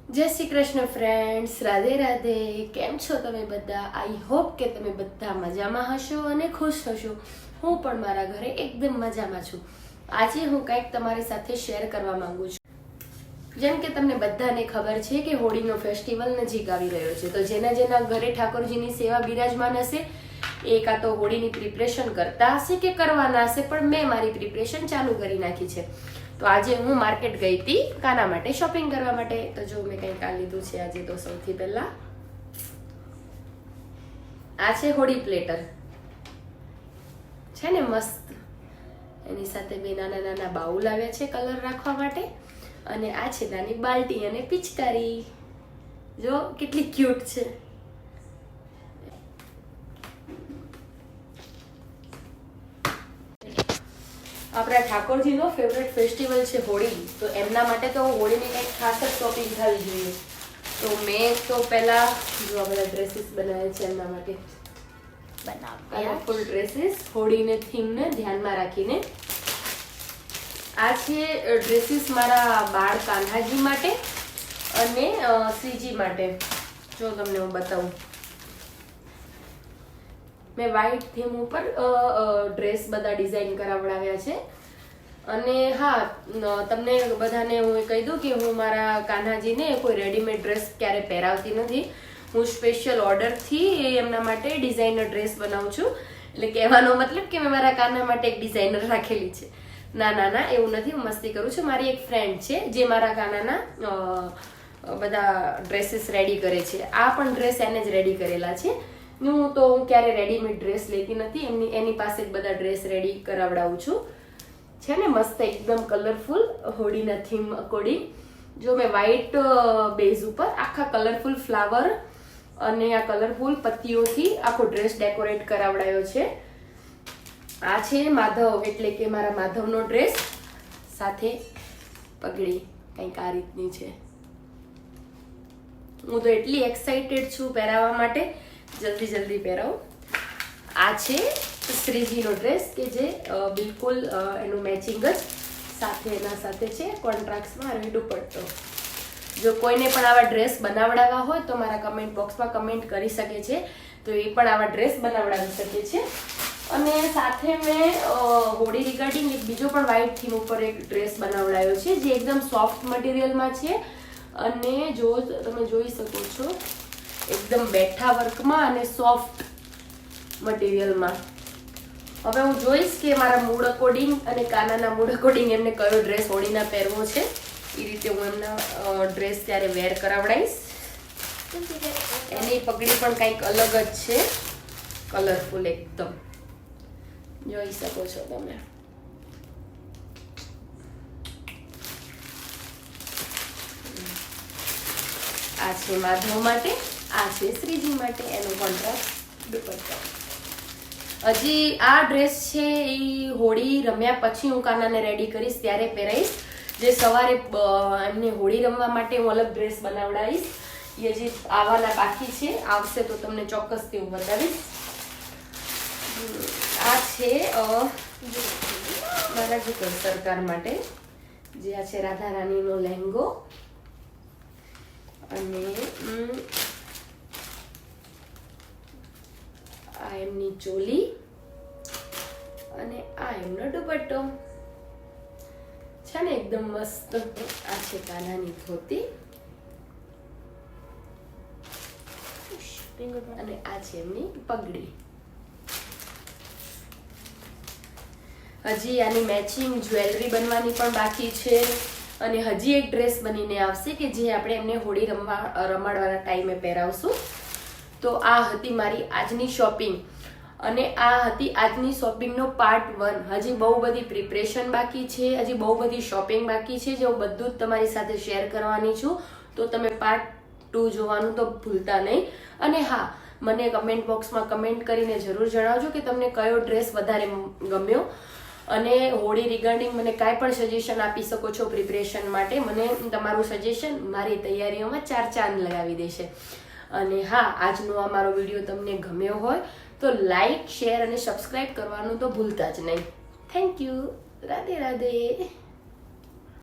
જય શ્રી કૃષ્ણ ફ્રેન્ડ્સ, રાધે રાધે. કેમ છો તમે બધા? આઈ હોપ કે તમે બધા મજામાં હશો અને ખુશ હશો. હું પણ મારા ઘરે એકદમ મજામાં છું. આજે હું કંઈક તમારી સાથે શેર કરવા માંગુ છું. જેમ કે તમને બધાને ખબર છે કે હોળીનો ફેસ્ટિવલ નજીક આવી રહ્યો છે, તો જેના જેના ઘરે ઠાકોરજીની સેવા બિરાજમાન હશે એ કાં તો હોળીની પ્રિપરેશન કરતા હશે કે કરવાના હશે, પણ મેં મારી પ્રિપરેશન ચાલુ કરી નાખી છે. તો આજે હું માર્કેટ ગઈ હતી કાના માટે શોપિંગ કરવા માટે. તો જો મેં કંઈક આ લીધું છે આજે. તો સૌથી પહેલા આ છે હોળી પ્લેટર, છે ને મસ્ત. એની સાથે બે નાના નાના બાઉલ આવ્યા છે કલર રાખવા માટે, અને આ છે નાની બાલ્ટી અને પિચકારી. જો કેટલી ક્યુટ છે. આપણા ઠાકોરજીનો ફેવરેટ ફેસ્ટિવલ છે હોળી, તો એમના માટે તો હોળીની કંઈક ખાસ જ શોપિંગ થવી જોઈએ. તો મેં તો પહેલા જો આ બધા ડ્રેસીસ બનાવ્યા છે એમના માટે, કલરફુલ ડ્રેસીસ, હોળીને થીમને ધ્યાનમાં રાખીને. આ છે ડ્રેસીસ મારા બાળ કાન્હાજી માટે અને શ્રીજી માટે. જો તમને હું બતાવું, મેં વ્હાઈટ થીમ ઉપર ડ્રેસ બધા ડિઝાઇન કરાવડાવ્યા છે. અને હા, તમને બધાને હું કહી દઉં કે હું મારા કાન્હાજીને કોઈ રેડીમેડ ડ્રેસ ક્યારે પહેરાવતી નથી. હું સ્પેશિયલ ઓર્ડરથી એમના માટે ડિઝાઇનર ડ્રેસ બનાવું છું. એટલે કહેવાનો મતલબ કે મેં મારા કાના માટે એક ડિઝાઇનર રાખેલી છે. ના ના ના, એવું નથી, હું મસ્તી કરું છું. મારી એક ફ્રેન્ડ છે જે મારા કાનાના બધા ડ્રેસીસ રેડી કરે છે. આ પણ ડ્રેસ એને જ રેડી કરેલા છે. હું ક્યારે રેડીમેડ ડ્રેસ લેતી નથી, એની પાસે જ બધા ડ્રેસ રેડી કરાવડાવું છું. છે ને મસ્ત એકદમ કલરફુલ હોળીના થીમ અકોર્ડિંગ. જો મેં વ્હાઈટ બેઝ ઉપર આખા કલરફુલ ફ્લાવર અને આ કલરફુલ પત્તીઓથી આખો ડ્રેસ ડેકોરેટ કરાવડાયો છે. આ છે માધવ, એટલે કે મારા માધવનો ડ્રેસ, સાથે પગડી કંઈક આ રીતની છે. હું તો એટલી એક્સાઇટેડ છું પહેરાવવા માટે, જલ્દી પહેરાવું. આ છે શ્રીજીનો ડ્રેસ કે જે બિલકુલ એનું મેચિંગ જ સાથે એના સાથે છે કોન્ટ્રાસ્ટમાં અને દુપટ્ટો. જો કોઈને પણ આવા ડ્રેસ બનાવડાવવા હોય તો મારા કમેન્ટ બોક્સમાં કમેન્ટ કરી શકે છે, તો એ પણ આવા ડ્રેસ બનાવડાવી શકે છે. અને સાથે મેં હોળી રિગાર્ડિંગ એક બીજો પણ વ્હાઈટ થીમ ઉપર એક ડ્રેસ બનાવડાવ્યો છે જે એકદમ સોફ્ટ મટીરિયલમાં છે. અને જો તમે જોઈ શકો છો એકદમ બેઠા વર્કમાં અને સોફ્ટ મટીરિયલમાં. હવે હું જોઈશ કે મારા મૂડ અકોર્ડિંગ અને કાનાના મૂડ અકોર્ડિંગ એમને કયો ડ્રેસ હોળીના પહેરવો છે, એ રીતે હું એમના ડ્રેસ ત્યારે વેર કરાવડાવીશ. એની પગડી પણ કંઈક અલગ જ છે, કલરફુલ એકદમ, જોઈ શકો છો તમે. આ છે માધવ માટે, આ છે શ્રીજી માટે, એનો કોન્ટ્રાસ્ટ દુપટ્ટો. હજી આ ડ્રેસ છે એ હોળી રમ્યા પછી હું કાનાને રેડી કરીશ ત્યારે પહેરાઈશ. જે સવારે એમને હોળી રમવા માટે હું અલગ ડ્રેસ બનાવડાવીશ, એ હજી આવવાના બાકી છે. આવશે તો તમને ચોક્કસથી હું બતાવીશ. આ છે મારા જીકર સરકાર માટે, જે આ છે રાધા રાણીનો લહેંગો, અને આ એમની ચોલી, અને આ એમનો દુપટ્ટો છે ને એકદમ મસ્ત. આ છે કાનાની ધોતી, અને આ છે એમની પગડી. હજી આની મેચિંગ જ્વેલરી બનવાની પણ બાકી છે, અને હજી એક ડ્રેસ બનીને આવશે કે જે આપણે એમને હોળી રમાડવાના ટાઈમે પહેરાવશું. તો આ હતી મારી આજની શોપિંગ, અને આ હતી આજની શોપિંગનો પાર્ટ 1. હજી બહુ બધી પ્રિપરેશન બાકી છે, હજી બહુ બધી શોપિંગ બાકી છે, જે હું બધું જ તમારી સાથે શેર કરવાની છું. તો તમે પાર્ટ 2 જોવાનું તો ભૂલતા નહીં. અને હા, મને કમેન્ટ બોક્સમાં કમેન્ટ કરીને જરૂર જણાવજો કે તમને કયો ડ્રેસ વધારે ગમ્યો, અને હોળી રિગાર્ડિંગ મને કાંઈ પણ સજેશન આપી શકો છો પ્રિપરેશન માટે. મને તમારું સજેશન મારી તૈયારીઓમાં 4 ચાંદ લગાવી દેશે. અને હા, આજનો આ મારો વિડીયો તમને ગમ્યો હોય તો લાઈક, શેર અને સબસ્ક્રાઈબ કરવાનું તો ભૂલતા જ નહીં. Thank you. રાધે રાધે.